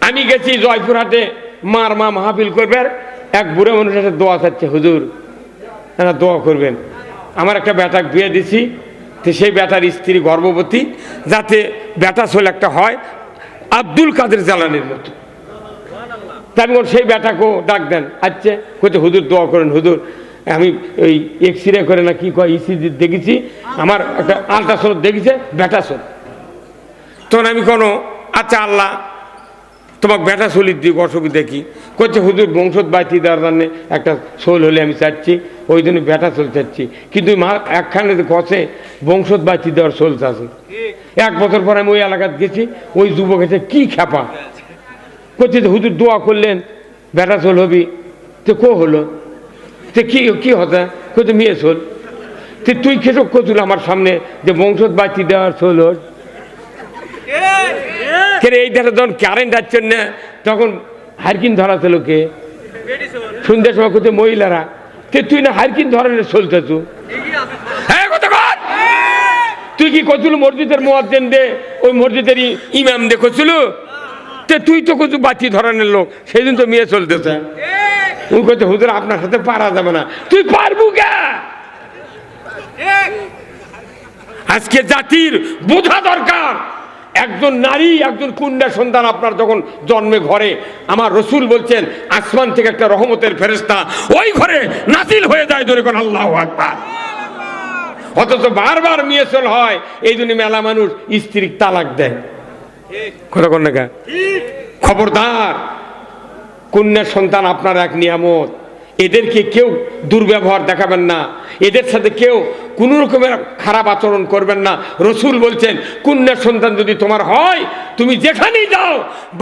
আমি গেছি জয়পুরহাটে, মার মা মাহফিল করবে, এক বুড়ো মানুষের সাথে দোয়া চাচ্ছে, হুজুর দোয়া করবেন, আমার একটা বেটা বিয়ে দিছি, তো সেই বেটার স্ত্রী গর্ভবতী, যাতে বেটা ছেলে একটা হয় আব্দুল কাদের জালানির মতো। তারপর সেই বেটাকেও ডাক দেন, আচ্ছা কোথায় হুজুর দোয়া করেন হুজুর, আমি ওই এক্সরে করে না কি কয় ইসিজি দেখেছি, আমার একটা আল্ট্রাসাউন্ড দেখেছে বেটা ছোল। তখন আমি কোনো আচ্ছা আল্লাহ তোমাকে বেটা শোলির দিক অসুবিধা কি করছে, হুজুর বংশত বাঁচিয়ে দেওয়ার জন্য একটা শোল হলে আমি চাচ্ছি, ওই জন্য বেটা শোল চাচ্ছি। কিন্তু মা একখানে কষে বংশত বাঁচিয়ে দেওয়ার শোল চাচ্ছে। 1 বছর পর আমি ওই এলাকাতে গেছি, ওই যুবক এসে কি খ্যাপা করছে, হুজুর দোয়া করলেন বেটা শোল হবি, তো কো হলো, তো কি হতা কোথায় মেয়ে শোল, তো তুই খেসব করছিল আমার সামনে যে বংশত বাঁচিয়ে দেওয়ার শোল হোস। এই ধারে যখন কারেন্ট আসছেন না, তখন হারকিন ধরা ছিল কে সন্ধ্যার সময় কোথায় মহিলারা, তুই না হারকিন ধরনের চলতেছ, তুই কি করছিল মসজিদের মুয়াজ্জিন দে, ওই মসজিদের ইমাম দে করছিল, তুই তো কিছু বাতি ধরনের লোক, সেই দিন তো মেয়ে চলতেছে। তুই করছে হুজুর আপনার সাথে পারা যাবে না, তুই পারবো কে? আজকে জাতির বোঝা দরকার, একজন নারী একজন কন্যা সন্তান আপনার যখন জন্মে ঘরে, আমার রসুল বলছেন আসমান থেকে একটা রহমতের ফেরেশতা ওই ঘরে নাজিল হয়ে যায়, ধরে কোন আল্লাহু আকবার। অথচ বারবার মেয়ে চল হয়, এই জন্য মেলা মানুষ স্ত্রীর তালাক দেয়। কথা কোন না, খবরদার, কন্যা সন্তান আপনার এক নিয়ামত, এদেরকে কেউ দুর্ব্যবহার দেখাবেন না, এদের সাথে কেউ কোন রকমের খারাপ আচরণ করবেন না। রসুল বলছেন কন্যা সন্তান যদি তোমার হয়, তুমি যেখানেই যাও,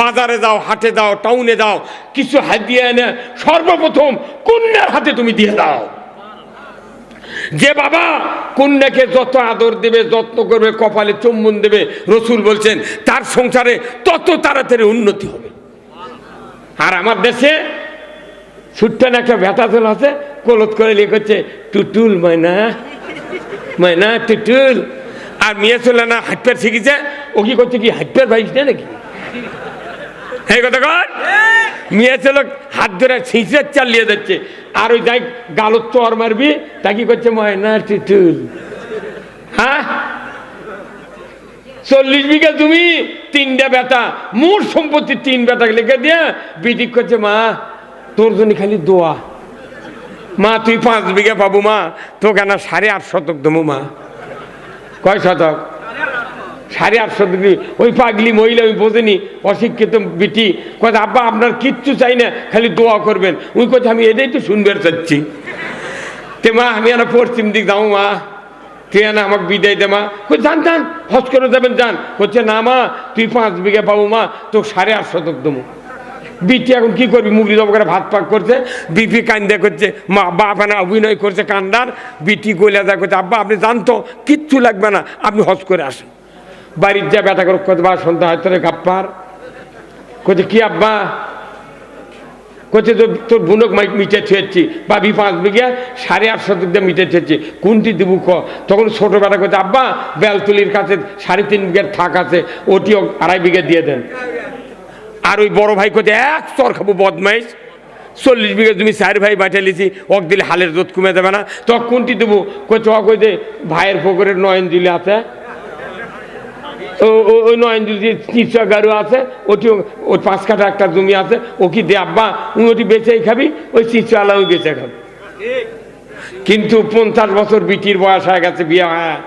বাজারে যাও, হাটে যাও, টাউনে যাও, কিছু হাদিয়া এনে সর্বপ্রথম কন্যার হাতে তুমি দিয়ে দাও। যে বাবা কন্যাকে যত আদর দেবে, যত্ন করবে, কপালে চুম্বন দেবে, রসুল বলছেন তার সংসারে তত তাড়াতাড়ি উন্নতি হবে। আর আমার দেশে ছুট্টান একটা ভেটা চল আছে, কলত করে লিখছে টুটুল ময়না ময়না টুটুল, আর মেয়ে চলে না হাটপের শিখেছে, ও কি করছে কি হাটপের ভাইস না নাকি, এই কথা কর, মেয়ে ছেলে হাত ধরে ছিঁচে চালিয়ে যাচ্ছে, আর ওই যাই গালত চর মারবি তা কি করছে ময়না টুটুল। হ্যাঁ 40 বিঘা জমি, 3টা বেটা, মোট সম্পত্তি 3 বেটা লিখে দিয়ে বিদিক করছে মা তোর জন্য খালি দোয়া, মা তুই 5 বিঘা পাবো মা, তো কেন 8.5 শতক দেবো মা। কয় শতক? 8.5 শতক। ওই পাগলি মহিলা ওই বোঝেনি, অশিক্ষিত বিটি কথা, আব্বা আপনার কিচ্ছু চাই না, খালি দোয়া করবেন। ওই কথা আমি এটাই তো শুনবে চাচ্ছি। তে মা আমি আর পশ্চিম দিক যাও মা, তুই না আমাকে বিদায় দে মা। যান যান হজ করে যাবেন যান। হচ্ছে না মা তুই 5 বিঘা পাবো মা, তো 8.5 শতক দেবো। বিটি এখন কি করবি, মুগলি জব করে ভাত পাক করছে, বিপি কান্দা করছে, মা বাপ না অভিনয় করছে কান্দার, বিটি গইলা যা করছে আব্বা আপনি জানতো কিচ্ছু লাগবে না, আপনি হজ করে আসেন। বাড়ির যা বেটা করে কত বার সন্ধ্যা হয়তো গাপ্পার করছে কি আব্বা, করছে তোর বুনক মিটে ছুঁয়েছি, ভাবি 5 বিঘা 8.5 শতক দিয়ে মিটে ছুঁয়েছি, কোনটি দেবো ক? তখন ছোট বেটা করছে আব্বা বেলতুলির কাছে 3.5 বিঘার থাক আছে, ওটিও 2.5 বিঘা দিয়ে দেন। আর ওই বড় ভাই কোথায় এক চর খাবো বদমাইশ, 40 বিঘা জমি 4 ভাই বাঁচা লিছি, ওক দিলে হালের জোত কমে দেবে না, তো কোনটি দেবো? কইছে ওক ওই যে ভাইয়ের পুকুরের নয়নজুলি আছে, ওই নয়নজুলি চিৎসা গাড়ু আছে, ওটি ওই 5 কাঠা একটা জমি আছে, ও কি দে আব্বা ওটি বেচেই খাবি, ওই চিৎসা আলা ওই বেচে খাবি। কিন্তু 50 বছর বিটির বয়স হয়ে গেছে, বিয়ে হয়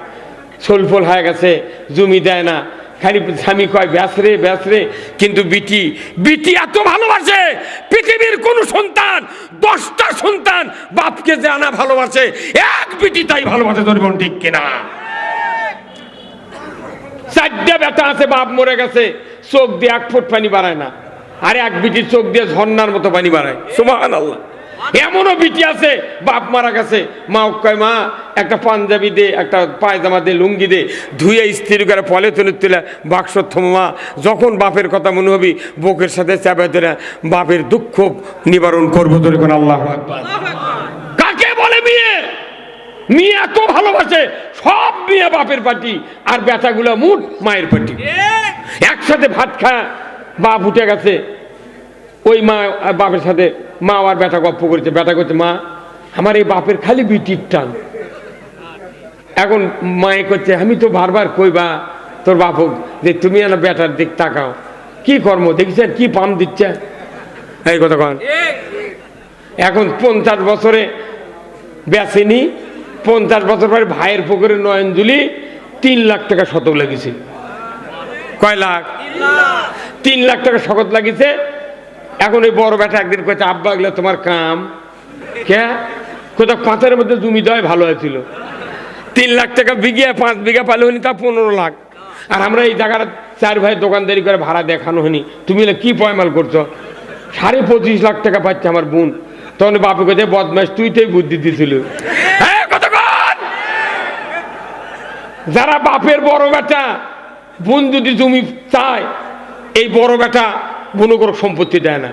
সোলফোল হয়ে গেছে, জমি দেয় না, খালি স্বামী কয় ব্যাসরে ব্যাসরে। কিন্তু বিটি বিটি এত ভালোবাসে, পৃথিবীর কোন সন্তান 10টা সন্তান বাপকে যে আনা ভালোবাসে, এক বিটি তাই ভালোবাসে, তোর বোন ঠিক কিনা? 4টা বেটা আছে, বাপ মরে গেছে, চোখ দিয়ে 1 ফুট পানি বাড়ায় না, আর এক বিটির চোখ দিয়ে ঝর্ণার মতো পানি বাড়ায়। সুবহানাল্লাহ। এমনও বিটি আছে বাপ মারা গেছে, মা কয় মা একটা পাঞ্জাবি দে, একটা পায়জামা দে, লুঙ্গি দে, ধুয়ে স্ত্রী করে পলে তুলে বাক্স থমা, যখন বাপের কথা মনে হবি বুকের সাথে চাপে ধরে বাপের দুঃখ নিবারণ করবো। ধরে কোন আল্লাহু আকবার। কাকে বলে মেয়ে? মেয়ে এত ভালোবাসে, সব মেয়ে বাপের পাটি, আর বেটাগুলো মুঠ মায়ের পাটি। একসাথে ভাত খায়, বাপ উঠে গেছে, ওই মা বাপের সাথে মা আর বেটা গপ্প করেছে, বেটা করছে মা আমার এই বাপের খালি বিটির টান। এখন মায়ে করছে আমি তো বারবার কইবা তোর বাপ যে তুমি না বেটার দিক তাকাও, কি কর্ম দেখছেন কি পাম দিচ্ছে এই কথা কন। এখন 50 বছরে বেচেনি, 50 বছর পরে ভাইয়ের পুকুরে নয়নজুলি 3 লাখ টাকা শতক লাগিয়েছে। কয় লাখ? 3 লাখ টাকা শতক লাগিয়েছে। এখন ওই বড় বেটা একদিন কয়েছে আব্বা গেলে তোমার কাম কে কোথাও 5-এর মধ্যে জমি দেওয়াই ভালো হয়েছিল। 3 লাখ টাকা বিঘা, 5 বিঘা পালে হনি তা 15 লাখ। আর আমরা এই জায়গাটা 4 ভাই দোকানদারি করে ভাড়া দেখানো হয়নি, তুমি কি পয়মাল করছো? 25.5 লাখ টাকা পাচ্ছে আমার বোন। তখন বাপু কে বদমাস তুই তো বুদ্ধি দিয়েছিল। যারা বাপের বড় বেটা বোন যদি জমি চায়, এই বড় বেটা বোন করে সম্পত্তি দেয় না।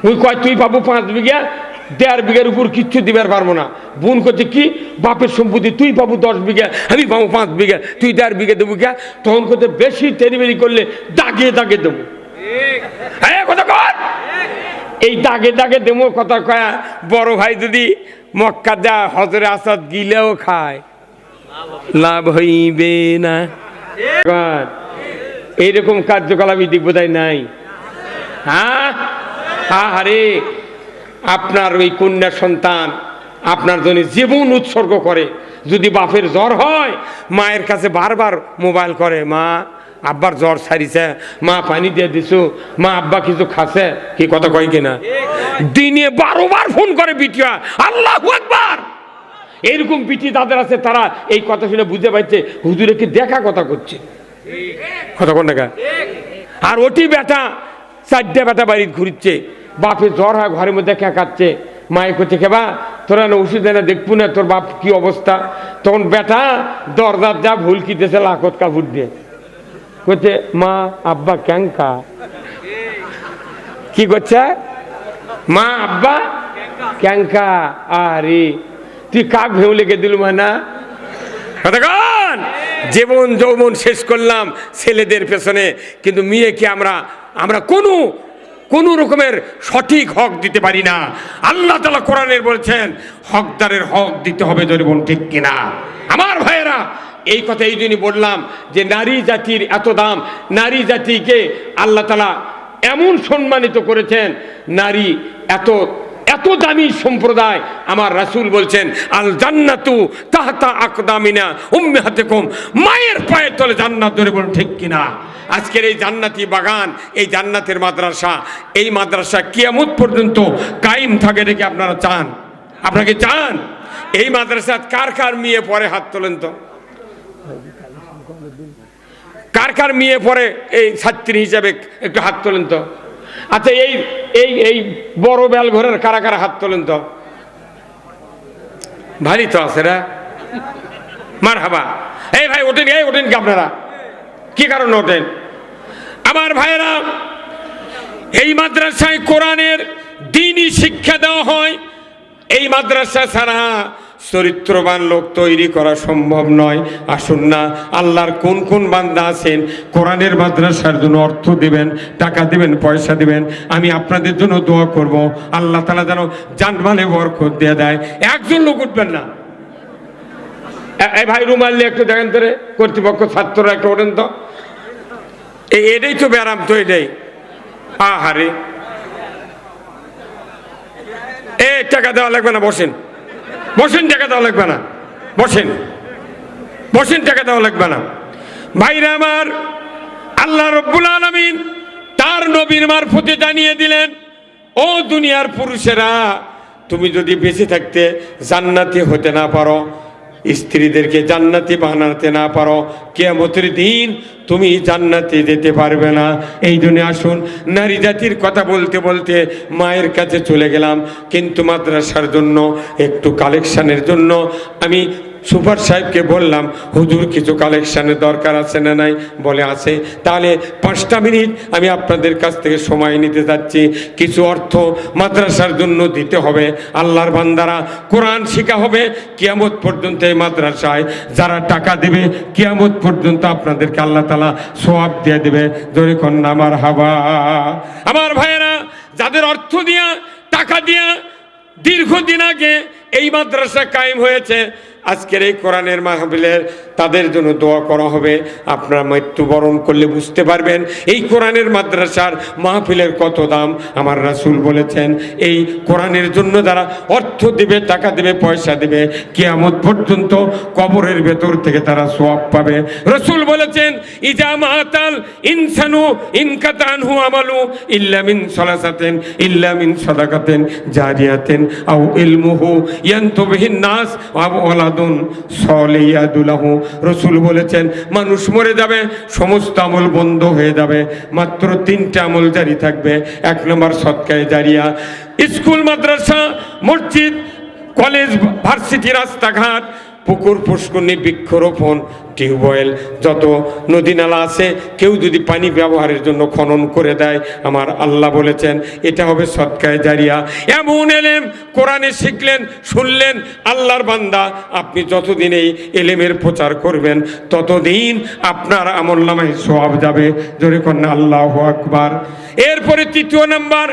ওই কয় তুই পাবো 5 বিঘা, 1.5 বিঘার উপর কিচ্ছু দিবার পারবো না। বোন করছে কি বাপের সম্পত্তি তুই পাবো 10 বিঘা, আমি পাবো 5 বিঘা, তুই 1.5 বিঘা দেবো কে? তখন করতে বেশি তেরিবেরি করলে দাগে দাগে দেবো। কথা কর, এই দাগে দাগে দেবো কথা কয়া বড় ভাই যদি মক্কা যা হজরে আসাদ গিলেও খায় লাভ হইবে না। এইরকম কার্যকলাপ দিক বোধহয় নাই। হ্যাঁ আরে আপনার ওই কন্যা সন্তান আপনার জন্য জীবন উৎসর্গ করে, যদি বাপের জ্বর হয় মায়ের কাছে বারবার মোবাইল করে, মা আব্বার জ্বর সারিছে, মা পানি দিয়ে দিছো, মা আব্বা কিছু খাচ্ছে, কি কথা কয় কিনা? দিনে 12 বার ফোন করে বিটিয়া, আল্লাহু আকবার। এরকম পিঠি তাদের আছে, তারা এই কথা শুনে বুঝে পাচ্ছে হুজুরে কি দেখা কথা করছে, কথা কোন টাকা। আর ওটি বেটা 4টে বেটা বাড়ি ঘুরছে, বাপের জ্বর হয় ঘরের মধ্যে খেকাচ্ছে, মায়ে করছে খেবা তোরা না ওষুধ দেয় না দেখবো না তোর বাপ কি অবস্থা। তখন বেটা দরজার যা ভুল কিতেছে লাখত কাপড় দিয়ে করছে মা আব্বা ক্যাঙ্কা, কি করছে মা আব্বা ক্যাঙ্কা। আরে তুই কাক ভেউ লেগে দিল মানা। জীবন যৌবন শেষ করলাম ছেলেদের পেছনে, কিন্তু মেয়েকে আমরা কোনো রকমের সঠিক হক দিতে পারি না। আল্লাহ তাআলা কোরআনের বলছেন হকদারের হক দিতে হবে, জরিবন ঠিক কিনা আমার ভাইয়েরা। এই কথা এই জন্যই বললাম যে নারী জাতির এত দাম, নারী জাতিকে আল্লাহ তাআলা এমন সম্মানিত করেছেন, নারী এত এত দামি সম্প্রদায়। আমার রাসূল বলছেন আল জান্নাতু তাহতা আকদামিনা উম্মাহাতিকুম, মায়ের পায়ের তলে জান্নাত, ধরে বলুন ঠিক কিনা। আজকের এই জান্নাতি বাগান, এই জান্নাতের মাদ্রাসা, এই মাদ্রাসা কিয়ামত পর্যন্ত কায়েম থাকে দেখে আপনারা চান? আপনাকে চান? এই মাদ্রাসা কার কার মেয়ে পড়ে হাত তোলেন তো? কার কার মেয়ে পড়ে এই ছাত্রী হিসাবে একটু হাত তোলেন তো? আচ্ছা এই এই এই বড় বেল ঘরের কারা কারা হাত তোলেন তো? ভারী তো আছে রা, মারহাবা। এই ভাই ওঠেন, এই ওঠেন কি আপনারা? কি কারণে ওঠেন? আমার ভাইয়েরা, এই মাদ্রাসায় কোরআনের দ্বীনি শিক্ষা দেওয়া হয়। এই মাদ্রাসা ছাড়া চরিত্রবান লোক তৈরি করা সম্ভব নয়। আসুন না, আল্লাহর কোন কোন বান্দা আছেন কোরআনের মাদ্রাসার জন্য অর্থ দিবেন, টাকা দিবেন, পয়সা দিবেন। আমি আপনাদের জন্য দোয়া করব আল্লাহ তাআলা যেন জানমালে বরকত দিয়ে দেয়। একজন লোক উঠবেন না। এই ভাই রুমাল নিয়ে একটু দেখেন তো রে, কর্তৃপক্ষ ছাত্ররা একটু ওঠেন তো। এটাই তো ব্যারাম তো, এটাই। আহারে এ টাকা দেওয়া লাগবে না, বসেন বসেন, টাকা দেওয়া লাগবে না, বসেন বসেন, টাকা দেওয়া লাগবে না। ভাইরা আমার, আল্লাহ রাব্বুল আলামিন তার নবীর মারফতে জানিয়ে দিলেন, ও দুনিয়ার পুরুষেরা, তুমি যদি বেঁচে থাকতে জান্নাতি হতে না পারো, স্ত্রীদেরকে জান্নাতি বানাতে না পারো, কিয়ামতের দিন তুমি জান্নাতে যেতে পারবে না। এই জন্য আসুন, নারী জাতির কথা বলতে বলতে মায়ের কাছে চলে গেলাম, কিন্তু মাদ্রাসার জন্য একটু কালেকশনের জন্য আমি সুপার সাহেবকে বললাম, হুজুর কিছু কালেকশনের দরকার আছে না নাই? বলে আছে। তাহলে 5টা মিনিট আমি আপনাদের কাছ থেকে সময় নিতে যাচ্ছি। কিছু অর্থ মাদ্রাসার জন্য দিতে হবে। আল্লাহর বান্দারা, কোরআন শেখা হবে কিয়ামত পর্যন্ত। এই মাদ্রাসায় যারা টাকা দেবে কিয়ামত পর্যন্ত আপনাদেরকে আল্লাহ তাআলা সওয়াব দিয়ে দেবে। জোরে কন্যা মারহাবা। আমার ভাইয়েরা, যাদের অর্থ দিয়া, টাকা দিয়া দীর্ঘদিন আগে এই মাদ্রাসা কায়েম হয়েছে, আজকের এই কোরআনের মাহফিলের তাদের জন্য দোয়া করা হবে। আপনারা মৃত্যুবরণ করলে বুঝতে পারবেন এই কোরআনের মাদ্রাসার মাহফিলের কত দাম। আমার রাসূল বলেছেন, এই কোরআনের জন্য যারা অর্থ দেবে, টাকা দেবে, পয়সা দেবে, কিয়ামত পর্যন্ত কবরের ভেতর থেকে তারা সওয়াব পাবে। রাসূল বলেছেন, ইজা মাতাল ইনসানু ইনকাতা আনহু আমালু ইল্লা মিন সালাসাতিন ইল্লা মিন সাদাকাতিন জারিয়াতিন আও ইলমুহু ইয়ানতুবিহিন নাস ওয়া ওয়ালাদুন সলিয়াদুলাহু। রাসূল বলেছেন, মানুষ মরে যাবে, সমস্ত আমল বন্ধ হয়ে যাবে, মাত্র 3টা আমল জারি থাকবে। 1 নম্বর সদকায়ে জারিয়া। স্কুল, মাদ্রাসা, মসজিদ, কলেজ, ভার্সিটি, রাস্তাঘাট, পুকুর, পুষ্করণী, বৃক্ষরোপণ, টিউবওয়েল, যত নদী নালা আছে, কেউ যদি পানি ব্যবহারের জন্য খনন করে দেয়, আমার আল্লাহ বলেছেন এটা হবে সদকায়ে জারিয়া। এমন এলেম কোরআনে শিখলেন, শুনলেন, আল্লাহর বান্দা, আপনি যতদিন এই এলেমের প্রচার করবেন ততদিন আপনার আমলনামায় সওয়াব যাবে। জোরে কন্যা আল্লাহু আকবার। এরপরে 3য় নাম্বার,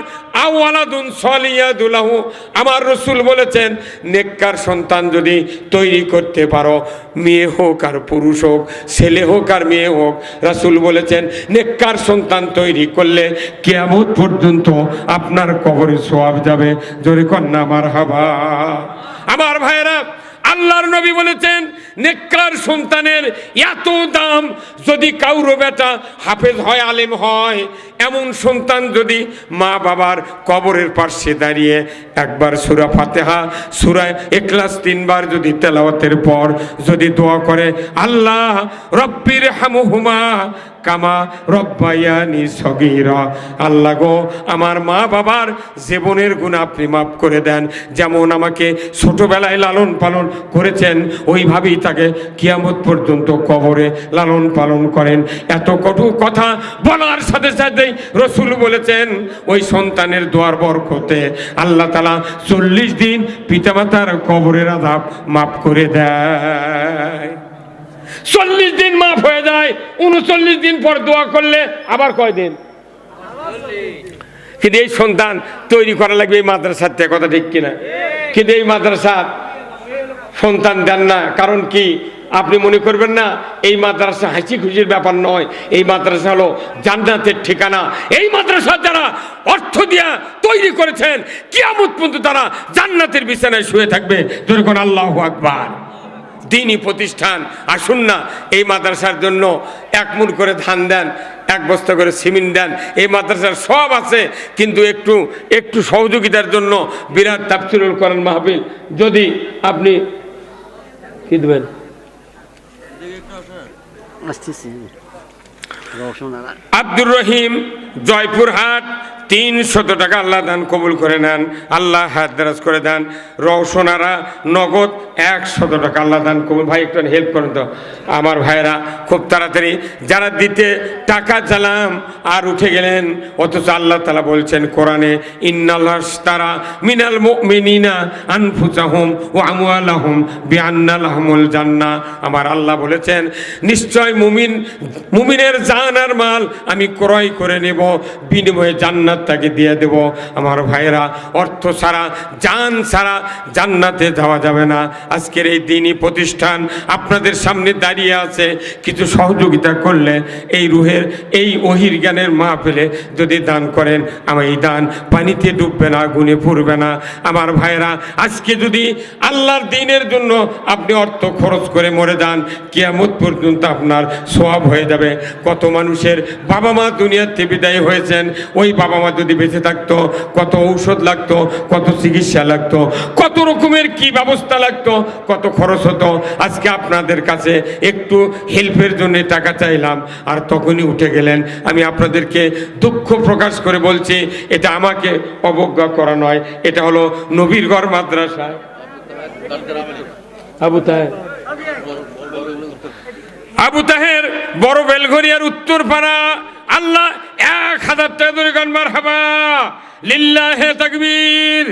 আওয়ালাদুন সলিয়াদুলাহু। আমার রাসূল বলেছেন, নেককার সন্তান যদি তৈরি করতে পারো, মেয়ে হোক আর পুরুষ হোক, ছেলে হোক আর মেয়ে হোক, রাসূল বলেছেন নেককার সন্তান তৈরি করলে কিয়ামত পর্যন্ত আপনার কবরে সওয়াব যাবে। জোরে কন্যা মারহাবা। আমার ভাইয়েরা, আল্লাহর নবী বলেছেন, নেককার সন্তানের এত দাম। যদি কাউরো বেটা হাফেজ হয়, আলেম হয়, এমন সন্তান যদি মা বাবার কবরের পাশে দাঁড়িয়ে একবার সূরা ফাতিহা, সূরা ইখলাস 3 বার যদি তেলাওয়াতের পর যদি দোয়া করে, আল্লাহ রব্বির হামহুমা কামা রব্বায়ানি সগীরা, আল্লাহ গো আমার মা বাবার জীবনের গুনাহ আপনি মাফ করে দেন, যেমন আমাকে ছোটবেলায় লালন পালন করেছেন ওইভাবেই তাকে কিয়ামত পর্যন্ত কবরে লালন পালন করেন। এত কটু কথা বলার সাথে সাথেই রাসূল বলেছেন, ওই সন্তানের দোয়ার বরকতে আল্লাহ তাআলা 40 দিন পিতামাতার কবরের আযাব মাফ করে দেয়। 40 দিন মাফ হয়ে যায়। 39 দিন পর দোয়া করলে আবার কয় দিন? কিন্তু এই সন্তান তৈরি করা লাগবে এই মাদ্রাসার থেকে, কথা ঠিক কিনা? কিন্তু এই মাদ্রাসার সন্তান দেন না। কারণ কি? আপনি মনে করবেন না এই মাদ্রাসা হাসি খুশির ব্যাপার নয়। এই মাদ্রাসা হলো জান্নাতের ঠিকানা। এই মাদ্রাসা যারা অর্থ দিয়া তৈরি করেছেন, কিয়ামত পর্যন্ত তারা জান্নাতের বিছানায় শুয়ে থাকবে। যখন আল্লাহু আকবার। দ্বীনি প্রতিষ্ঠান, আসুন না এই মাদ্রাসার জন্য 1 মুঠ করে ধান দেন, 1 বস্তা করে সিমেন্ট দেন। এই মাদ্রাসার সব আছে, কিন্তু একটু সহযোগিতার জন্য বিরাট তাফসীরুল কোরআন মাহফিল যদি আপনি কি দেবেন? আব্দুর রহিম, জয়পুরহাট, 300 টাকা আল্লাহ দান কবুল করে নেন, আল্লাহ হাত দারাজ করে দেন। রওশনারা নগদ 100 টাকা আল্লাহ দান কবুল। ভাই একটু হেল্প করেন তো আমার ভাইরা, খুব তাড়াতাড়ি। যারা দিতে টাকা চালাম আর উঠে গেলেন, অথচ আল্লাহ তাআলা বলছেন কোরআনে, ইন্নাল্লাহ ইশতারা মিনাল মুমিনিনা আনফুসাহুম ওয়া আমওয়ালাহুম বিআন্না লাহুমুল জান্নাহ। আমার আল্লাহ বলেছেন, নিশ্চয় মুমিনের জান আর মাল আমি ক্রয় করে নেব, বিনিময়ে জান্নাত তাকে দিয়ে দেব। আমার ভাইরা, অর্থ ছাড়া, জান ছাড়া জান্নাতে যাওয়া যাবে না। আজকের এই দ্বীনি প্রতিষ্ঠান আপনাদের সামনে দাঁড়িয়ে আছে, কিছু সহযোগিতা করলে এই রুহের, এই ওহির জ্ঞানের মাহফিলে যদি দান করেন, আমার এই দান পানিতে ডুববে না, আগুনে পুড়বে না। আমার ভাইরা, আজকে যদি আল্লাহর দ্বীনের জন্য আপনি অর্থ খরচ করে মরে যান, কিয়ামত পর্যন্ত আপনার সওয়াব হয়ে যাবে। কত মানুষের বাবা মা দুনিয়াতে বিদায় হয়েছেন, ওই বাবা মা যদি বেঁচে থাকতো, কত ঔষধ লাগতো, কত চিকিৎসা লাগতো, কত রকমের কি ব্যবস্থা লাগতো, কত খরচ হতো। আজকে আপনাদের কাছে একটু হেল্পের জন্য টাকা চাইলাম, আর তখনই উঠে গেলেন। আমি আপনাদেরকে দুঃখ প্রকাশ করে বলছি, এটা আমাকে অবজ্ঞা করা নয়, এটা হলো নবীরগড় মাদ্রাসা। আবু তাহের আবু তাহের বড় বেলঘরিয়ার উত্তর পাড়া। আল্লাহ 1000 টাকা ধরে গান মারহাবা লিল্লাহে তাকবীর।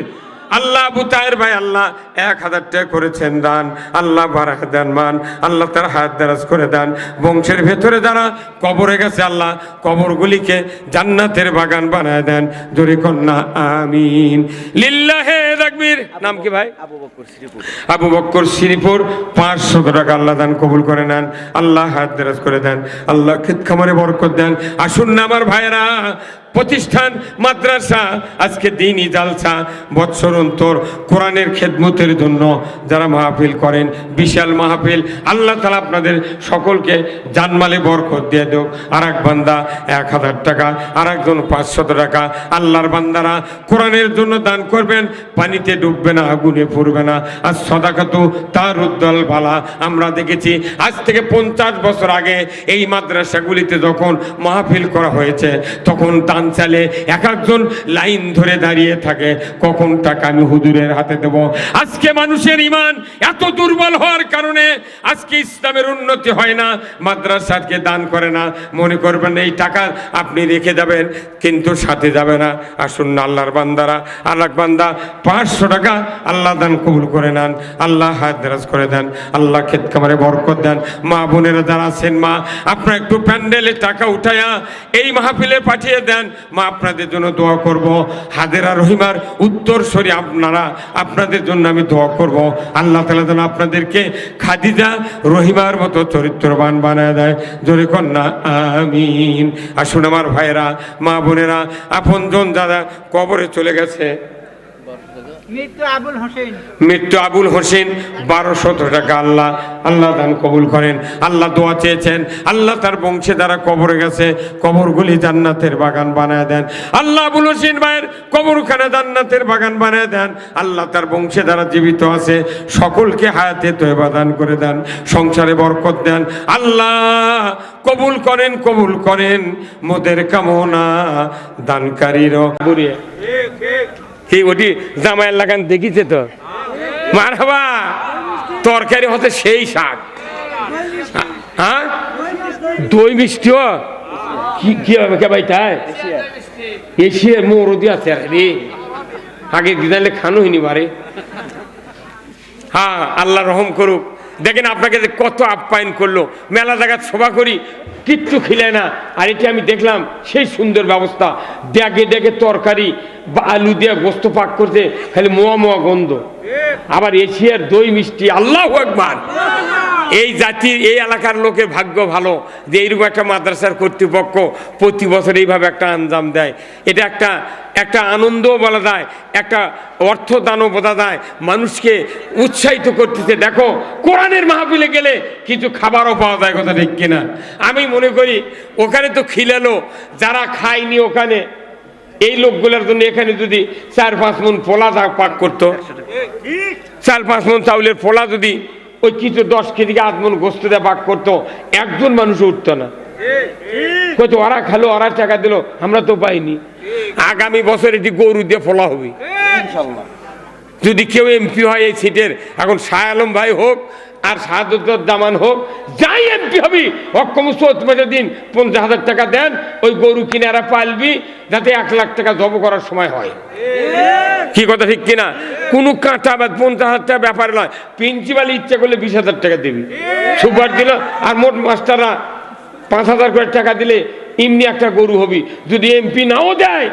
আল্লাহ আবু তাহের ভাই আল্লাহ 1000 টাকা করেছেন দান, আল্লাহ বারাকা দেন মান, আল্লাহ তার হায়াত দারাজ করে দেন। বংশের ভেতরে যারা কবরে গেছে আল্লাহ কবরগুলিকে জান্নাতের বাগান বানায় দেন। জোরে কন্যা আমিন লিল্লাহে তাকবীর। নাম কি ভাই? আবু বক্কর শ্রীপুর। 500 টাকা আল্লাহ দান কবুল করে নেন, আল্লাহ হায়াত দারাজ করে দেন, আল্লাহ খেত খামারে বরকত দেন। আসুন না আমার ভাইরা, প্রতিষ্ঠান মাদ্রাসা আজকে দিনই জালসা বৎসর অন্তর কোরআনের খেদমতের জন্য যারা মাহফিল করেন, বিশাল মাহফিল। আল্লাহ তাআলা আপনাদের সকলকে জানমালে বরকত দিয়ে দেব। আর এক বান্দা 1000 টাকা, আর একজন 500 টাকা। আল্লাহর বান্দারা কোরআনের জন্য দান করবেন, পানিতে ডুববে না, আগুনে পড়বে না। আর সদাকাতু তার উদ্দল বালা। আমরা দেখেছি আজ থেকে 50 বছর আগে এই মাদ্রাসাগুলিতে যখন মাহফিল করা হয়েছে তখন দান চালে এক একজন লাইন ধরে দাঁড়িয়ে থাকে, কখন টাকা আমি হুজুরের হাতে দেব। আজকে মানুষের ঈমান এত দুর্বল হওয়ার কারণে আজকে ইসলামের উন্নতি হয় না, মাদ্রাসাকে দান করে না। মনে করবেন এই টাকা আপনি রেখে যাবেন কিন্তু সাথে যাবে না। আসুন না আল্লাহর বান্দারা, আল্লাহ বান্দা 500 টাকা আল্লাহ দান কবুল করে নেন, আল্লাহ হায়াত দারাজ করে দেন, আল্লাহ ক্ষেত খামারে বরকত দেন। মা বোনেরা যারা আছেন মা, আপনারা একটু প্যান্ডেলে টাকা উঠায়া এই মাহফিলে পাঠিয়ে দেন। মা আপনাদের জন্য দোয়া করব। হাজেরা রহিমার উত্তরসূরি আপনারা, আপনাদের জন্য আমি দোয়া করব। আল্লাহ তাআলা যেন আপনাদেরকে খাদিজা রহিমার মতো চরিত্রবান বানায় দেয়। জোরে কন্যা আমিন। আসুন আমার ভাইরা, মা বোনেরা, আপনজন যারা কবরে চলে গেছে, মৃত্যু আবুল হোসেন 1200 টাকা আল্লাহ আল্লাহ দান কবুল করেন। আল্লাহ দোয়া চেয়েছেন, আল্লাহ তার বংশে দ্বারা কবরে গেছে কবরগুলি জান্নাতের বাগান বানায় দেন। আল্লাহ আবুল হোসেন ভাইয়ের কবরখানা জান্নাতের বাগান বানায় দেন। আল্লাহ তার বংশে দ্বারা জীবিত আছে সকলকে হায়াতে তয়বা দান করে দেন, সংসারে বরকত দেন। আল্লাহ কবুল করেন, কবুল করেন মোদের কামনা দানকারীর। ওটি জামাইয়ের লাগান দেখিছে তো মারহাবা, তরকারি হতে সেই শাক। হ্যাঁ দই মিষ্টিও কি হবে কে ভাই? তাই এশিয়ার মরদি আছে রে, আগে দিদালে খানো হয়নি বারে। হ্যাঁ আল্লাহ রহম করুক। দেখেন আপনাকে যে কত আপ্যায়ন করলো, মেলা জায়গায় শোভা করি কিচ্ছু খিলায় না। আর এটি আমি দেখলাম সেই সুন্দর ব্যবস্থা, ডেকে ডেকে তরকারি বা আলু দিয়ে গোস্ত পাক করতে, খালি মোয়া মোয়া গন্ধ। আবার এশিয়ার দই মিষ্টি, আল্লাহু আকবার। এই জাতির এই এলাকার লোকের ভাগ্য ভালো যে এইরকম একটা মাদ্রাসার কর্তৃপক্ষ প্রতি বছর এইভাবে একটা আঞ্জাম দেয়। এটা একটা আনন্দও বলা যায়, একটা অর্থদানও বোঝা যায়, মানুষকে উৎসাহিত করতেছে। দেখো কোরআনের মাহফিলে গেলে কিছু খাবারও পাওয়া যায়, কথা ঠিক কিনা? আমি মনে করি ওখানে তো খিলালো, যারা খায়নি ওখানে এই লোকগুলোর জন্য এখানে যদি 4-5 মণ পোলা পাক করতো, 4-5 মণ চাউলের পোলা যদি ওই কিছু 10 কেজি 8 মণ গোস্ত দিয়ে পাক করতো, একজন মানুষ উঠতো না। কত ওরা খালো, ওরা টাকা দিল, আমরা তো পাইনি। আগামী বছর এটি গরু দিয়ে ফোলা হবে যদি কেউ এমপি হয় এই সিটের। এখন শাহ আলম ভাই হোক আর শাহাদুজ্জামান হোক, যাই এমপি হবি অক্ষম 14 দিন 50,000 টাকা দেন, ওই গরু কিনারা পালবি যাতে 1 লাখ টাকা জব করার সময় হয়। কি কথা ঠিক কিনা? কোনো কাঁটা বা 50,000 টাকা ব্যাপার নয়। প্রিন্সিপাল ইচ্ছা করলে 20,000 টাকা দিবি, সুপার দিল। আর মোট মাস্টাররা 5,000 করে টাকা দিলে এমনি একটা গরু হবি। যদি এমপি নাও দেয়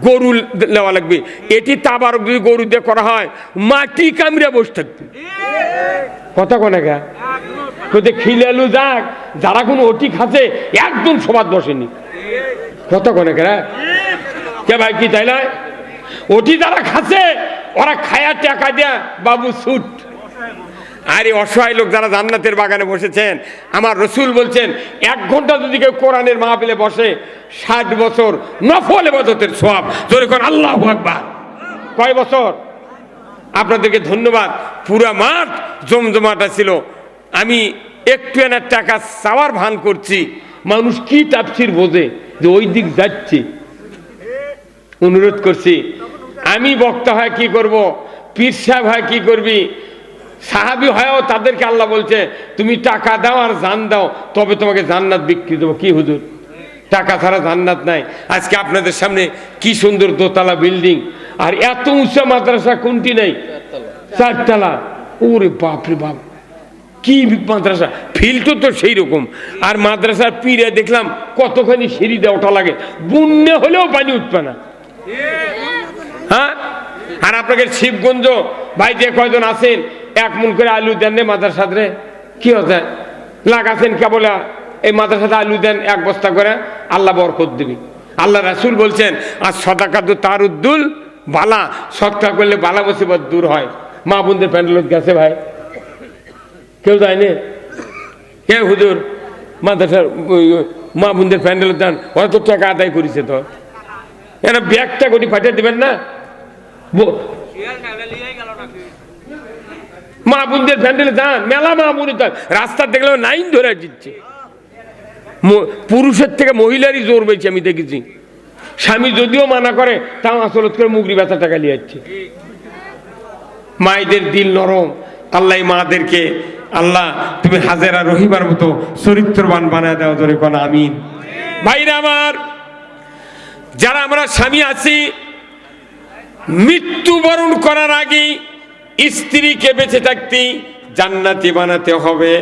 গরু নেওয়া লাগবে। এটি তাবারক যদি গরু দিয়ে করা হয় মাটি কামড়ে বসে থাকবে। কথা কোনে গা কোথায় খিলালু যাক, যারা কোনো ওটি খাচ্ছে একদম সবাদ বসেনি। কথা কোনে গা কে ভাই? কি তাই নয়? ওটি যারা খাচ্ছে ওরা খায়া টাকা দেয়া বাবু ছুট। আরে অসহায় লোক যারা জান্নাতের বাগানে বসেছেন, আমার রসুল বলছেন 1 ঘন্টা যদি কেউ কোরআনের মাহফিলে বসে 60 বছর নফল ইবাদতের সওয়াব। জোরে কোন আল্লাহু আকবার। কয় বছর? আপনাদেরকে ধন্যবাদ। পুরা মাঠ জমজমাটা ছিল। আমি একটু এনার টাকা চাওয়ার ভান করছি, মানুষ কি তাফসীর বোঝে যে ওই দিক যাচ্ছে। অনুরোধ করছি, আমি বক্তা হয় কি করব, পীর সাহেব হয় কি করবি, সাহাবী হয়েও তাদেরকে আল্লাহ বলছে তুমি টাকা দাও আর জান দাও, তবে তোমাকে জান্নাত বিক্রি দেবো। কি হুজুর, টাকা ছাড়া জান্নাত নাই? আজকে আপনাদের সামনে কি সুন্দর দোতলা বিল্ডিং, আর এত উঁচা মাদ্রাসা কোনটি নাই? 4 তলা। ওরে বাপরে বাপ, কি মাদ্রাসা! ফিল্ডও তো সেই রকম। আর মাদ্রাসার পীরে দেখলাম কতখানি সিঁড়ি দিয়ে ওঠা লাগে, বন্যা হলেও পানি উঠবে না। হ্যাঁ, আর আপনাকে শিবগঞ্জ ভাই যে কয়জন আছেন, 1 মণ করে আলু দেন রে মাদ্রাসাতে, কি হচ্ছে লাগাছেন কেবল এই মাদ্রাসাতে আলু দেন 1 বস্তা করে, আল্লাহ বরকত দিবি। আল্লাহ রাসূল বলছেন আর সদাকাতু তারুদ্দুল বালা, সদকা করলে বালা মুসিবত দূর হয়। মা বোনদের প্যান্ডেলত গেছে ভাই, কেউ যায়নি? কে হুজুর মাদ্রাসার মা বোনদের প্যান্ডেলত দেন, ওরা তো টাকা আদায় করেছে, তো এরা ব্যাগটা করে পাঠিয়ে দেবেন না? মা বোনদের প্যান্ডেলে যান, মেলা মা বোন রাস্তা দেখলেও লাইন ধরে দিচ্ছে। পুরুষের থেকে মহিলারই জোর বেশি আমি দেখেছি। স্বামী যদিও মানা করে, তাও আসলত করে মুগরি বেচা টাকা নিয়ে যাচ্ছে। মায়েদের দিল নরম। আল্লাহ মাদেরকে, আল্লাহ তুমি হাজেরা রহিমার মতো চরিত্রবান বানায় দাও, জোরে কোন আমিন। ভাইরা আমার, যারা আমরা স্বামী আছি, মৃত্যুবরণ করার আগে স্ত্রীকে বেঁচে থাকতে জান্নাতি বানাতে হবে।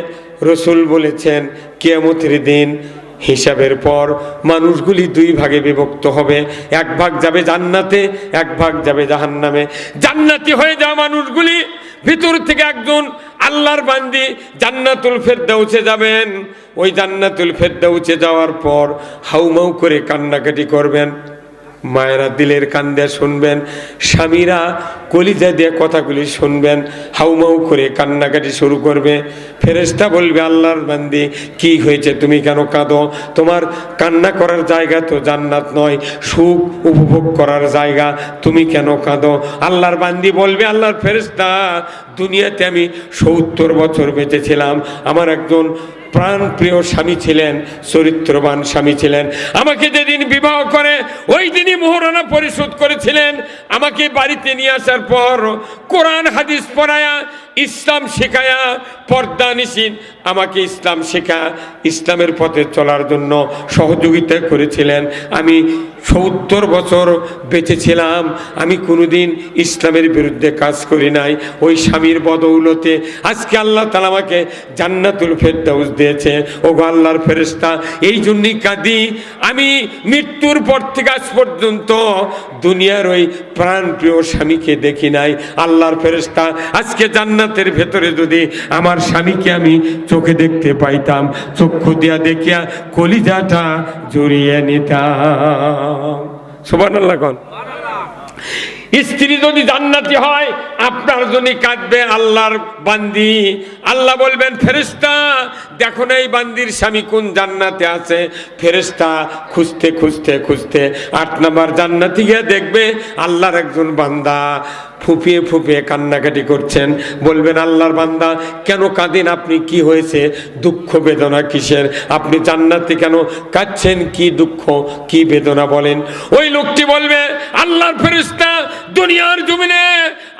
রসুল বলেছেন কিয়ামতের দিন হিসাবের পর মানুষগুলি 2 ভাগে বিভক্ত হবে, 1 ভাগ যাবে জান্নাতে, 1 ভাগ যাবে জাহান্নামে। জান্নাতি হয়ে যাওয়া মানুষগুলি ভিতর থেকে একজন আল্লাহর বান্দি জান্নাতুল ফেরদাউসে যাবেন। ওই জান্নাতুল ফেরদাউসে যাওয়ার পর হাউমাউ করে কান্নাকাটি করবেন। মায়েরা দিলের কান দিয়ে শুনবেন, স্বামীরা কলিজা দিয়ে কথাগুলি শুনবেন, হাউমাউ করে কান্নাকাটি শুরু করবে। ফেরেশতা বলবে আল্লাহর বান্দি কি হয়েছে, তুমি কেন কাঁদো? তোমার কান্না করার জায়গা তো জান্নাত নয়, সুখ উপভোগ করার জায়গা, তুমি কেন কাঁদো? আল্লাহর বান্দি বলবে আল্লাহর ফেরেশতা, দুনিয়াতে আমি 70 বছর বেঁচেছিলাম, আমার একজন প্রাণ প্রিয় স্বামী ছিলেন, চরিত্রবান স্বামী ছিলেন। আমাকে যেদিন বিবাহ করে ওই দিনই মোহরানা পরিশোধ করেছিলেন। আমাকে বাড়িতে নিয়ে আসার পর কোরআন হাদিস পড়ায়া, ইসলাম শেখায়া, পর্দা নিষিদ্ধ আমাকে ইসলাম শেখা, ইসলামের পথে চলার জন্য সহযোগিতা করেছিলেন। আমি 70 বছর বেঁচেছিলাম, আমি কোনোদিন ইসলামের বিরুদ্ধে কাজ করি নাই। ওই স্বামীর বদৌলতে আজকে আল্লাহ তাআলা আমাকে জান্নাতুল ফেরদাউস দিয়েছে। ও গো আল্লাহর ফেরেশতা, এই জন্যই কাঁদি। আমি মৃত্যুর পর থেকে আজ পর্যন্ত দুনিয়ার ওই প্রাণ প্রিয় স্বামীকে দেখি নাই। আল্লাহর ফেরেশতা, আজকে জান্নাতের ভেতরে যদি আমার স্বামীকে আমি চোখে দেখতে পাইতাম, চক্ষু দিয়া দেখিয়া কলিজাটা জড়িয়ে নিতাম। সুবহানাল্লাহ কোন। স্ত্রী যদি জান্নাতি হয়, আপনার জন্য কাঁদবে আল্লাহর বান্দি। আল্লাহ বলবেন ফেরেশতা, দেখো না এই বান্দির স্বামী কোন জান্নাতে আছে। ফেরেশতা খুঁজতে খুঁজতে খুঁজতে 8 নম্বর জান্নাতে গিয়ে দেখবে আল্লাহর একজন বান্দা ফুপিয়ে ফুপিয়ে কান্নাকাটি করছেন। বলবেন আল্লাহর বান্দা কেন কাঁদেন আপনি, কি হয়েছে, দুঃখ বেদনা কিসের, আপনি জান্নাতে কেন কাঁদছেন, কি দুঃখ কি বেদনা বলেন। ওই লোকটি বলবে আল্লাহর ফেরেশতা, দুনিয়ার জমিনে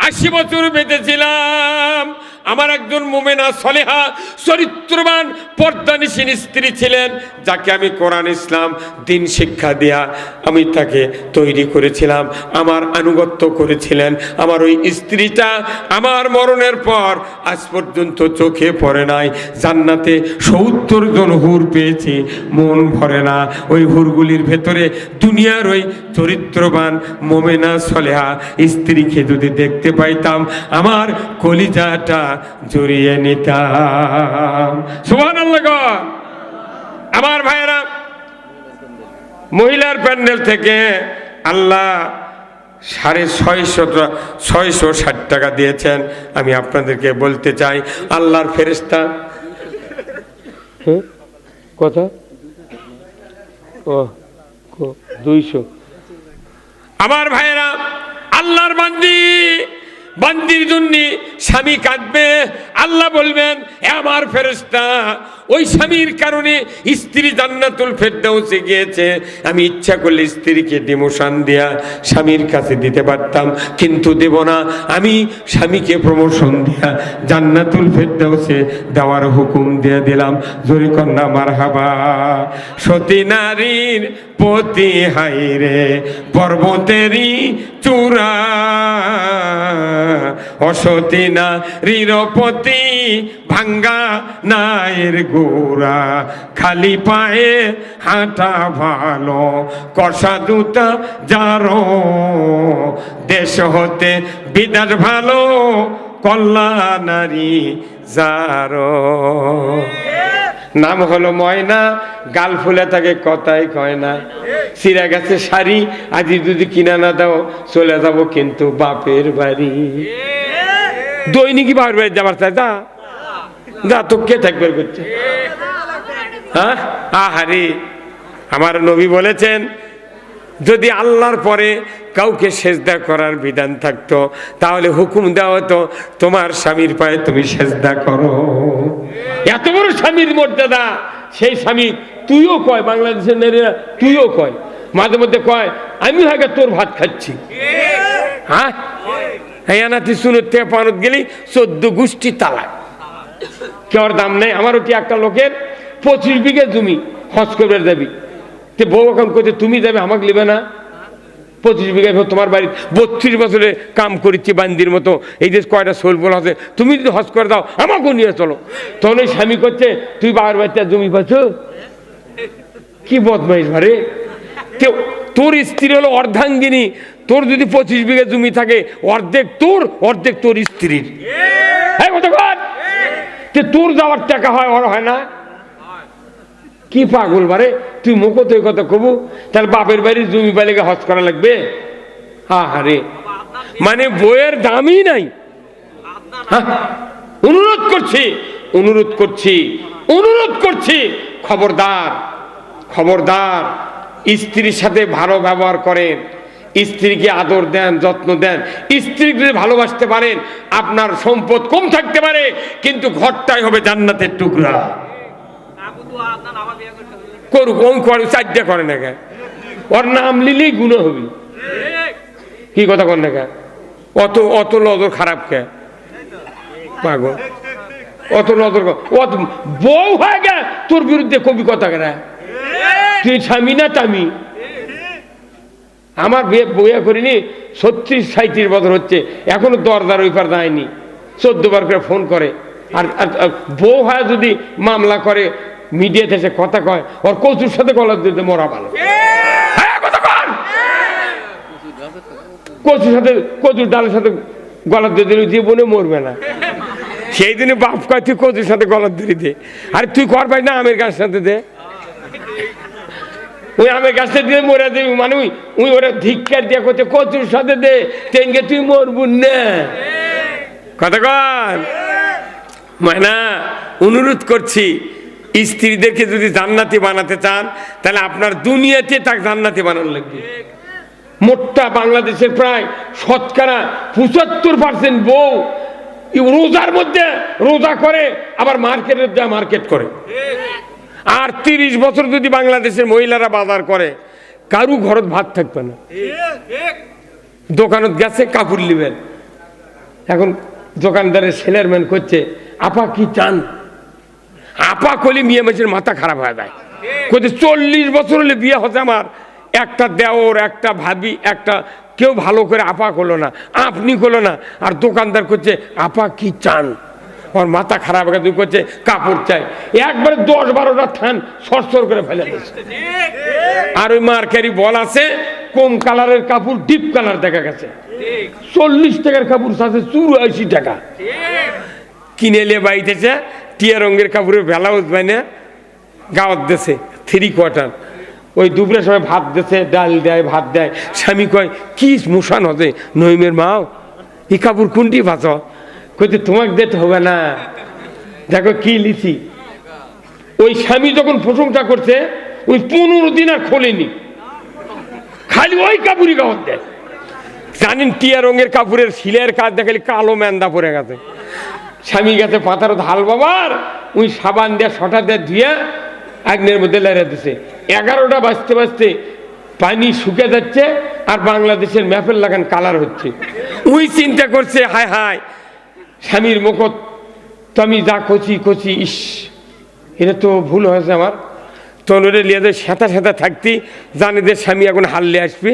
80 বছর বেঁচেছিলাম, আমার একজন মুমিনা সলেহা চরিত্রবান পর্দানিশীন স্ত্রী ছিলেন, যাকে আমি কোরআন ইসলাম দিন শিক্ষা দিয়া আমি তাকে তৈরি করেছিলাম, আমার আনুগত্য করেছিলেন। আমার ওই স্ত্রীটা আমার মরণের পর আজ পর্যন্ত চোখে পড়ে নাই। জান্নাতে 70 জন হুর পেয়েছি, মন ভরে না। ওই হুরগুলির ভেতরে দুনিয়ার ওই চরিত্রবান মুমিনা সলেহা স্ত্রীকে যদি দেখতে পাইতাম, আমার কলিজাটা জড়িয়ে নিতাম। সুবহানাল্লাহ। আমার ভাইয়েরা, মহিলার প্যান্ডেল থেকে আল্লাহ 650 টাকা দিয়েছেন। আমি আপনাদেরকে বলতে চাই, আল্লাহর ফেরেশতা কথা 200। আমার ভাইয়েরা, আল্লাহর বান্দি বান্দির জন্য স্বামী কাঁদবে, আল্লাহ বলবেন এ আমার ফেরেশতা, ওই স্বামীর কারণে স্ত্রী জান্নাতুল ফেরদাউসে গিয়েছে। আমি ইচ্ছা করলে স্ত্রীকে ডিমোশন দেয়া স্বামীর কাছে দিতে পারতাম, কিন্তু দেব না। আমি স্বামীকে প্রমোশন দেয়া জান্নাতুল ফেরদাউসে দেওয়ার হুকুম দিয়ে দিলাম। জোরে কন্যা মারহাবা। সতী নারীর পতি হাইরে পর্বতেরই চূড়া, অসতী নারীর পতি ভাঙ্গা নায়ের গোড়া, খালি পায়ে হাঁটা ভালো কষা জুতা যারো, দেশ হতে বিদেশ ভালো কল্লা নারী যারো। নাম হলো ময়না, গাল ফুলে তাকে কথাই কয় না। চিরা গেছে শাড়ি, আজ যদি কিনা না দাও চলে যাব কিন্তু বাপের বাড়ি। দৈনিকই বাপের বাড়ি যাবার চাই, যা যা, তো কে থাকবে করছে? হ্যাঁ, আহারে আমার নবী বলেছেন যদি আল্লাহর পরে কাউকে সেজদা করার বিধান থাকতো তাহলে হুকুম দেওয়া হতো তোমার স্বামীর পায়ে তুমি সেজদা করো। এত বড় স্বামীর মর্যাদা, সেই স্বামী তুইও কয়, বাংলাদেশের নারীরা তুইও কয়, মাঝে মধ্যে কয় আমি আগে তোর ভাত খাচ্ছি। হ্যাঁ, এনাতি শুনতে পানত গেলি 14 গোষ্ঠী তালাক, কেউর দাম নেই। আমারও কি একটা লোকের 25 বিঘা জমি হজ করবে যাবি, তে বউ এখন করতে তুমি যাবে, আমাকে নেবে না। 25 বিঘা তোমার বাড়ি 32 বছরে কাম করেছি বান্দির মতো, এই যে কয়টা সোল বলা আছে, তুমি যদি হজ করে দাও আমাকেও নিয়ে চলো। তখন ওই স্বামী করছে তুই বাবার বাড়িতে জমি পাচ্ছ, কি বদমাইশ ভারে। তোর স্ত্রী হলো অর্ধাঙ্গিনী, তোর যদি 25 বিঘা জমি থাকে অর্ধেক তোর অর্ধেক তোর স্ত্রীর। হ্যাঁ কতক্ষণ তোর যাওয়ার টাকা হয়, ওর হয় না? কি পাগল বারে তুই মুখো তুই কথা কবু, তাহলে বাপের বাড়ির জমি বালিকে হজ করা লাগবে? আহারে, মানে বইয়ের দামই নাই। অনুরোধ করছি, অনুরোধ করছি, অনুরোধ করছি, খবরদার খবরদার, স্ত্রীর সাথে ভালো ব্যবহার করেন, স্ত্রীকে আদর দেন, যত্ন দেন। স্ত্রীকে যদি ভালোবাসতে পারেন আপনার সম্পদ কম থাকতে পারে কিন্তু ঘরটাই হবে জান্নাতের টুকরা। করুক, ওই করে 4টা করে না কে, ওর নাম লিলেই গুণ হবে। কি কথা কর না কে, অত অত নজর খারাপ কে পাগল, অত নজর অত বউ হয়ে গে তোর বিরুদ্ধে কবি কথা কেনা, তুই স্বামী না তামি। আমার বইয়া করিনি 36-37 বছর হচ্ছে, এখনো দরজার ওই পার যায়নি। 14 বার করে ফোন করে, আর বউ হয় যদি মামলা করে মিডিয়াতে এসে কথা কয়, ওর কচুর সাথে গলা দিতে মরা ভালো। কচুর সাথে, কচুর ডালের সাথে গলা দিয়ে দিলে জীবনে মরবে না। সেই দিনে বাপ কয় তুই কচুর সাথে গলা দিয়ে দে, আরে তুই কর পাই না আমের গাছের সাথে দে, ওই আমের গাছটা দিয়ে মরে দিবি, মানে ওই ওরা ধিক্কার দিয়ে করছে কচুর সাথে দে, তেনকে তুই মরবুন না। কথা কন মানে, অনুরোধ করছি স্ত্রীদেরকে যদি জান্নাতি বানাতে চান তাহলে আপনার দুনিয়াতে তাকে জান্নাতি বানানো লাগবে। মোটটা বাংলাদেশের প্রায় শতকরা 75% বউ রোজার মধ্যে রোজা করে, আবার মার্কেটের যা মার্কেট করে। আর 30 বছর যদি বাংলাদেশের মহিলারা বাজার করে কারু ঘরত ভাত থাকবে না। দোকানত গেছে কাপড় নিবেন, এখন দোকানদারের সেলারম্যান করছে আপা কি চান, আপা কলি মেয়ে মানুষের মাথা খারাপ হয়ে যায়। কোথায় 40 বছর হলে বিয়ে হচ্ছে আমার, একটা দেওর একটা ভাবি একটা কেউ ভালো করে আপা করলো না, আপনি করলো না, আর দোকানদার করছে আপা কি চান, ওর মাথা খারাপ হয়ে তুই করছে কাপড় চাই, একবারে 10-12টা থান সরসর করে ফেলে দিচ্ছে। আর ওই মার্কারি বল আছে কম কালারের কাপড় ডিপ কালার দেখা গেছে, 40 টাকার কাপড় আছে 84 টাকা কিনে নিয়ে বাইতেছে। টিয়া রঙের কাপড়ের ব্লাউজ বানিয়ে গাওয়াত দেশে 3 কোয়ার্টার, ওই দুপুরের সময় ভাত দেশে, ডাল দেয় ভাত দেয়। স্বামী কয় কি মোশান হতে নইমের মাও এই কাপড় কোনটি ভাত কইতে তোমাকে দিতে হবে না, দেখো কি লিখি। ওই স্বামী যখন প্রশংসা করছে ওই 15 দিন আর খোলেনি, খালি ওই কাপড়ই গাওয়াত দেয়। জানেন টিয়া রঙের কাপড়ের সিলের কাজ দেখালি কালো ম্যান্দা পড়ে গেছে। স্বামী গেছে পাতার ধাল বাবার, ওই সাবান দিয়ে সটা দিয়ে ধুয়ে আগ্নের মধ্যে লেড়ে দিছে। 11টা বাজতে বাজতে পানি শুকে যাচ্ছে আর বাংলাদেশের ম্যাপের লাগান কালার হচ্ছে। ওই চিন্তা করছে হায় হায় স্বামীর মুখত তো আমি যা কচি কচি, ইস এটা তো ভুল হয়েছে আমার। তনুরে লেদে সেতা সেতা থাকতি জানে যে স্বামী এখন হারলে আসবে,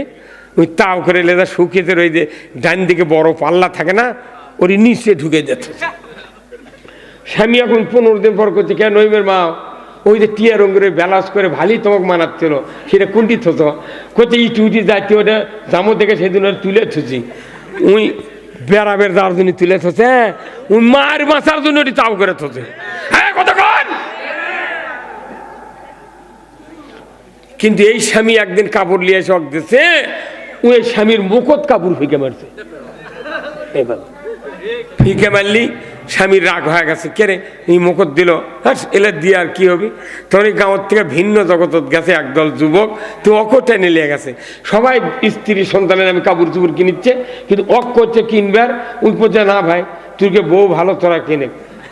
ওই তাও করে লেদা শুকিয়েছে রই যে ডান দিকে বড় পাল্লা থাকে না, ওর নিচে ঢুকে যেত। স্বামী এখন 15 দিন পর করছে, কেন নইমের মা ওই যে টিয়া রঙের ব্যালান্স করে ভালোই তোমাকে মানাচ্ছিল, সেটা কোনটি থতো করছে ইটি উটি যাচ্ছি, ওটা জামো দেখে সেদিন ওর তুলে থুছি, উই বেড়াবের যাওয়ার জন্য তুলে থছে, ওই মার বাঁচার জন্য ওটি তাও করে থছে। হ্যাঁ কতক্ষণ। কিন্তু এই স্বামী একদিন কাপড় নিয়ে শখ দিছে, ওই স্বামীর মুখত কাপড় ফিকে মারছে। এবার ফিকে মারলি স্বামীর রাগ হয়ে গেছে, কেরে এই মুখত দিল, হ্যাঁ এলে দিয়ে আর কি হবে। তোর এই গাঁৱত থেকে ভিন্ন জগত গেছে একদল যুবক, তো অকো টেনে নিয়ে গেছে। সবাই স্ত্রী সন্তানের আমি কাপড় চুপড় কিনিচ্ছে, কিন্তু অক করছে কিনবার, ওই করছে না ভাই তুইকে বউ ভালো তোরা কিনে।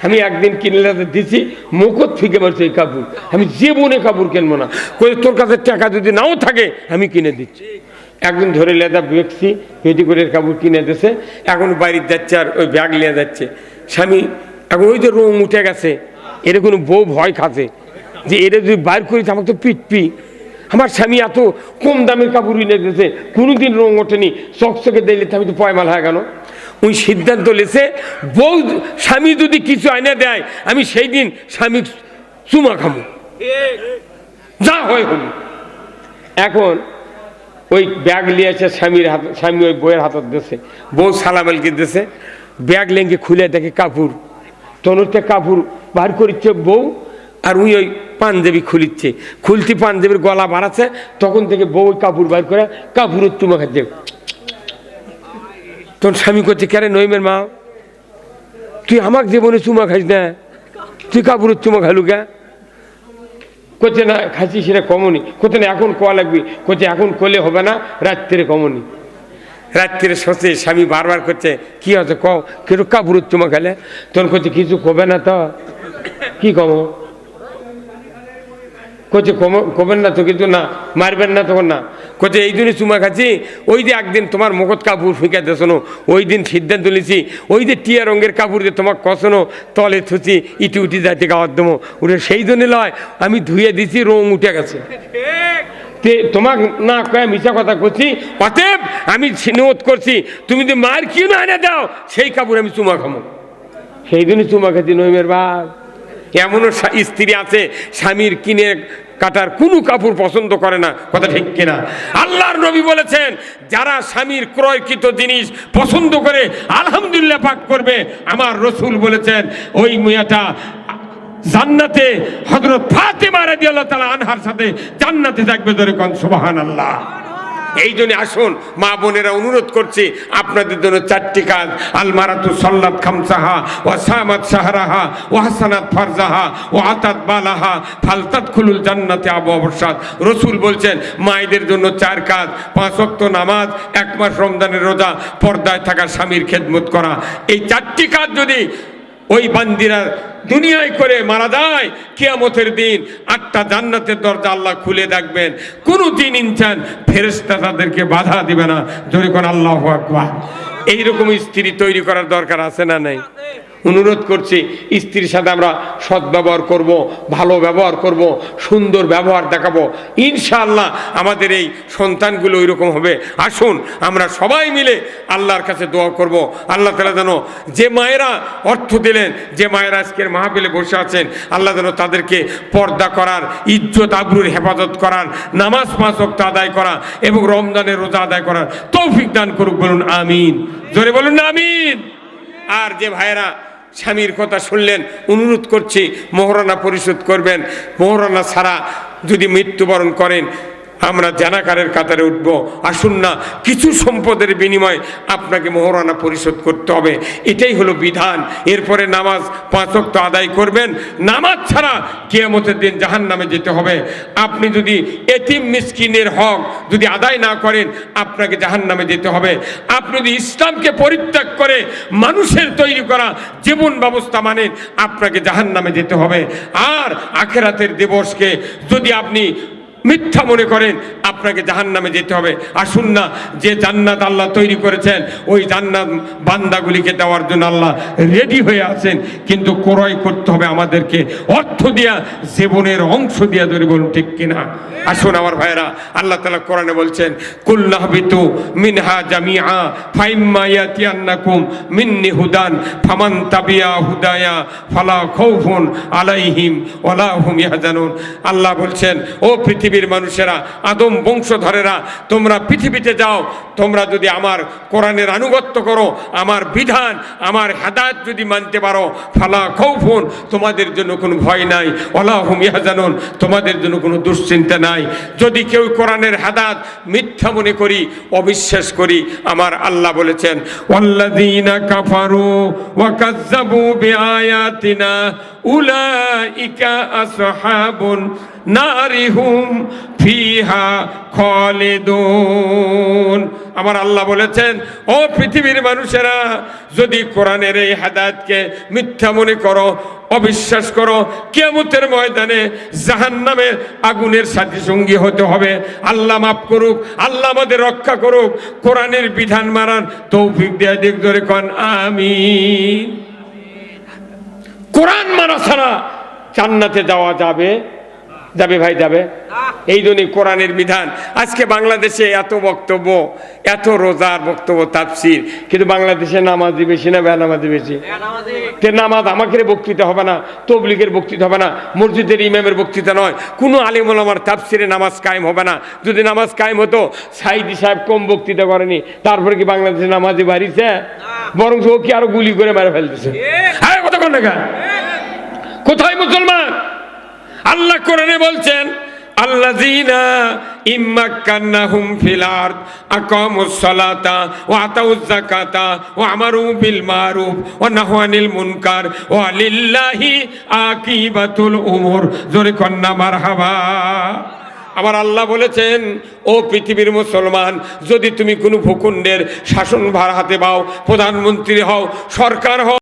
আমি একদিন কিনলে দিছি, মুখত ফিকে মারছে এই কাপড়, আমি জীবনে কাপড় কিনবো না, কই তোর কাছে টাকা যদি নাও থাকে আমি কিনে দিচ্ছি। একদিন ধরে লেদা বেচছি, পেটিকোটের কাপড় কিনে দিছে, এখন বাড়ির যাচ্ছে আর ওই ব্যাগ নিয়ে যাচ্ছে। স্বামী এখন ওই যে রং উঠে গেছে, এর কোনো বউ ভয় খাচ্ছে যে এটা যদি বাইর করি আমাকে তো পিটপি। আমার স্বামী এত কম দামের কাপড় কিনে দিয়েছে, কোনোদিন রং ওঠেনি, চকচকে দিলে আমি তো পয়মাল হয়ে গেল। ওই সিদ্ধান্ত নিয়েছে বউ স্বামী যদি কিছু আইনে দেয় আমি সেই দিন স্বামী চুমা খাবো, যা হয় হল। এখন ওই ব্যাগ নিয়েছে স্বামীর হাত, স্বামী ওই বইয়ের হাতত দিয়েছে, বউ সালামেলকে দিয়েছে। ব্যাগ লেঙ্গে খুলে দেখে কাপড়, তনুরতে কাপড় বার করিচ্ছে বউ, আর উই ওই পাঞ্জাবি খুলিচ্ছে, খুলতি পাঞ্জাবির গলা বাড়াচ্ছে, তখন থেকে বউ ওই কাপড় বার করে কাপড়ের চুমা খাচ্ছে। তখন স্বামী করছে, কেন নইমের মা তুই আমার জীবনে চুমা খাইস না, তুই কাপড়ের চুমা খালু কে? করছে না খাচ্ছি সেটা কমনি, করছে না এখন কোয়া লাগবি, করছে এখন করলে হবে না, রাত্রে কমনি। রাত্রে শোষে স্বামী বারবার করছে কি আছে কও, কেটু কাপড়ের চুমা খেলে, তখন করছে কিছু কবে না তো, কি কমো করছে কবেন না তো, কিন্তু না মারবেন না তখন না, করছে এই জন্যই চুমা খাচ্ছি, ওই যে একদিন তোমার মুখত কাপড় ফিকে শোনো, ওই দিন সিদ্ধান্ত নিয়েছি ওই যে টিয়া রঙের কাপড় দিয়ে তোমার কষনো তলে থুচি ইটি উঠি যাইতে গাওয়ার দেবো, ওটা সেই জন্য লয় আমি ধুয়ে দিছি, রং উঠে গেছে। তোমাকে না কয়ে মিশা কথা করছি, অতএব আমি নিয়ত করছি তুমি যদি মার কি না এনে দাও সেই কাপড় আমি চুমা খামো, সেই জন্য চুমা খাচ্ছি। নইমের বাপ এমনও স্ত্রী আছে স্বামীর কিনে কাটার কোনো কাপড় পছন্দ করে না, কথা ঠিক কিনা? আল্লাহর নবী বলেছেন যারা স্বামীর ক্রয়কৃত জিনিস পছন্দ করে আলহামদুলিল্লাহ পাক করবে, আমার রসুল বলেছেন ওই মেয়েটা জান্নাতে হযরত ফাতেমা রাদিয়াল্লাহু তাআলা আনহার সাথে জান্নাতে থাকবে। ধরে কোন সুবহানাল্লাহ। এই জন্য আসুন মা বোনেরা, অনুরোধ করছি আপনাদের জন্য 4টি কাজ, আলমারাতু সাল্লাত খামসাহা ওয়া সামাত শাহরাহা ওয়া হাসানাত ফারজাহা ওয়া আতাত বালাহা ফালতাদখুলুল জান্নাতে আবওয়াবুশ-শাদ। রাসূল বলছেন মায়েদের জন্য 4 কাজ, 5 ওয়াক্ত নামাজ, 1 মাস রমজানের রোজা, পর্দায় থাকা স্বামীর খেদমত করা। এই 4টি কাজ যদি ওই বান্দিরা দুনিয়ায় করে মারা যায়, কিয়ামতের দিন 8টা জান্নাতের দরজা আল্লাহ খুলে দেখবেন, কোনো দিন ইনসান ফেরেশতা তাদেরকে বাধা দিবে না। জোরে কোন আল্লাহু আকবার। এইরকম স্ত্রী তৈরি করার দরকার আছে না নাই? অনুরোধ করছি স্ত্রীর সাথে আমরা সদ্ব্যবহার করব, ভালো ব্যবহার করব, সুন্দর ব্যবহার দেখাবো, ইনশাআল্লাহ আমাদের এই সন্তানগুলো ওইরকম হবে। আসুন আমরা সবাই মিলে আল্লাহর কাছে দোয়া করব, আল্লাহ তাআলা যেন যে মায়েরা অর্থ দিলেন, যে মায়েরা আজকের মাহফিলে বসে আছেন, আল্লাহ যেন তাদেরকে পর্দা করার, ইজ্জত আবরুর হেফাজত করার, নামাজ 5 ওয়াক্ত আদায় করা এবং রমজানের রোজা আদায় করার তৌফিক দান করুক। বলুন আমিন, জোরে বলুন না আমিন। আর যে ভাইয়েরা স্বামীর কথা শুনলেন, অনুরোধ করছি মোহরানা পরিশোধ করবেন। মোহরানা ছাড়া যদি মৃত্যুবরণ করেন আমরা জানাকারের কাতারে উঠব। আসুন না, কিছু সম্পদের বিনিময়ে আপনাকে মোহরানা পরিশোধ করতে হবে, এটাই হলো বিধান। এরপরে নামাজ 5 ওয়াক্ত আদায় করবেন। নামাজ ছাড়া কিয়ামতের দিন জাহান্নামে যেতে হবে। আপনি যদি এতিম মিসকিনের হক যদি আদায় না করেন, আপনাকে জাহান্নামে যেতে হবে। আপনি যদি ইসলামকে পরিত্যাগ করে মানুষের তৈরি করা জীবন ব্যবস্থা মানেন, আপনাকে জাহান্নামে যেতে হবে। আর আখিরাতের দিবসকে যদি আপনি মিথ্যা মনে করেন, আপনাকে জাহান্নামে যেতে হবে। আসুন না, যে জান্নাত আল্লাহ তৈরি করেছেন, ওই জান্নাত বান্দাগুলিকে দেওয়ার জন্য আল্লাহ রেডি হয়ে আছেন, কিন্তু ক্রয় করতে হবে আমাদেরকে অর্থ দিয়া, জীবনের অংশ দিয়া। ধরে বলুন ঠিক কিনা? আসুন আমার ভাইরা, আল্লাহ তাআলা কোরআনে বলছেন, কুল্লাহবিতু মিনহা জামিআ ফাইম্মা ইয়াতিয়ান্নাকুম মিন্নি হুদান ফামান তাবিয়া হুদায়া ফালা খাউফুন আলাইহিম ওয়ালা হুম ইয়াহজানুন। আল্লাহ বলছেন, ও পৃথিবীর মানুষেরা, আদম বংশধরেরা, তোমরা পৃথিবীতে যাও, তোমরা যদি আমার কোরআনের আনুগত্য করো, আমার বিধান, আমার হেদায়েত যদি মানতে পারো, ফালা খাউফুন, তোমাদের জন্য কোনো ভয় নাই, ওয়ালা হুম ইয়াহজানুন, তোমাদের জন্য কোনো দুশ্চিন্তা নাই। যদি কেউ কোরআনের হেদায়েত মিথ্যা মনে করি, অবিশ্বাস করি, আমার আল্লাহ বলেছেন, ওয়াল্লাযীনা কাফারু ওয়া কাযযাবু বিআয়াতিনা উলাইকা আসহাবুন নারিহুম ফিহা খালিদুন। আমার আল্লাহ বলেছেন, ও পৃথিবীর মানুষেরা, যদি কোরআনের এই হেদায়েতকে মিথ্যা মনে করো, অবিশ্বাস করো, কিয়ামতের ময়দানে জাহান্নামের আগুনের সাথী সঙ্গী হতে হবে। আল্লাহ মাফ করুক, আল্লাহ আমাদের রক্ষা করুক, কোরআনের বিধান মানার তৌফিক দেয়া দিক। ধরে কোন আমিন। কোরআন মানা ছাড়া জান্নাতে যাওয়া যাবে? যাবে ভাই, যাবে? এই জন্যই কোরআনের বিধান। আজকে বাংলাদেশে এত বক্তব্য, এত রোজার বক্তব্য, তাফসীর, কিন্তু বাংলাদেশে নামাজি বেশি না বেনামাজি বেশি? নামাজ আমাকে বক্তৃতা হবে না, তবলিগের বক্তৃতা হবে না, মসজিদের ইমামের বক্তৃতা নয়, কোনো আলেম ওলামার তাফসীরে নামাজ কায়েম হবে না। যদি নামাজ কায়েম হতো, সাইদি সাহেব কম বক্তৃতা করেনি, তারপরে কি বাংলাদেশে নামাজি বাড়িছে? বরং ও কি আরো গুলি করে মেরে ফেলতেছে। কতক্ষণ দেখা কোথায় মুসলমান? আল্লাহ কোরআনে বলছেন, আল্লাযীনা ইম্মাক্কান্নাহুম ফিল আরদ আকামুস সালাতা ওয়া আতাউয যাকাতা ওয়া আমারু বিল মারুফ ওয়া নাহু আনিল মুনকার ওয়া লিল্লাহি আকিবাতুল উমুর। জোরে কন্না মারহাবা। আমার আল্লাহ বলেছেন, ও পৃথিবীর মুসলমান, যদি তুমি কোনো ভূখণ্ডের শাসনভার হাতে পাও, প্রধানমন্ত্রী হও, সরকার হও,